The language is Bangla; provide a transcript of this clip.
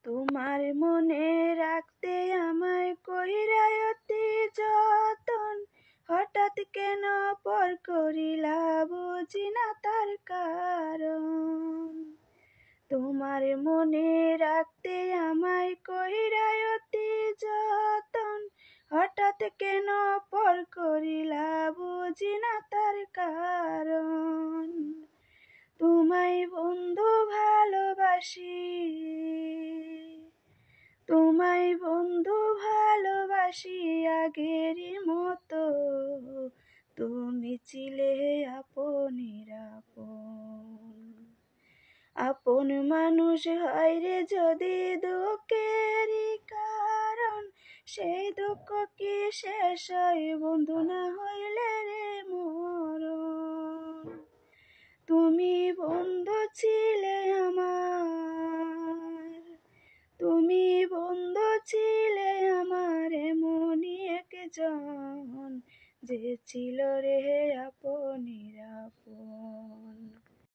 তোমার মনে রাখতে আমায় কইরা অতি যতন, হঠাৎ কেন পর করিলা বুঝি না তার কারণ। তোমার মনে রাখতে আমায় কইরা অতি যতন, হঠাৎ কেন পর করিলা বুঝি না তার কারণ। তোমায় বন্ধু ভালোবাসি, তোমায় বন্ধু ভালোবাসি আগেরই মতো, তুমি ছিলে আপনের আপন। আপন মানুষ হয় রে যদি দুঃখেরই কারণ, সেই দুঃখ কি শেষ হয় বন্ধু না হইলে রে মরণ। তুমি বন্ধু ছিলে আমার, তুমি বন্ধু ছিলে আমার এমনই একজন, যে ছিল রে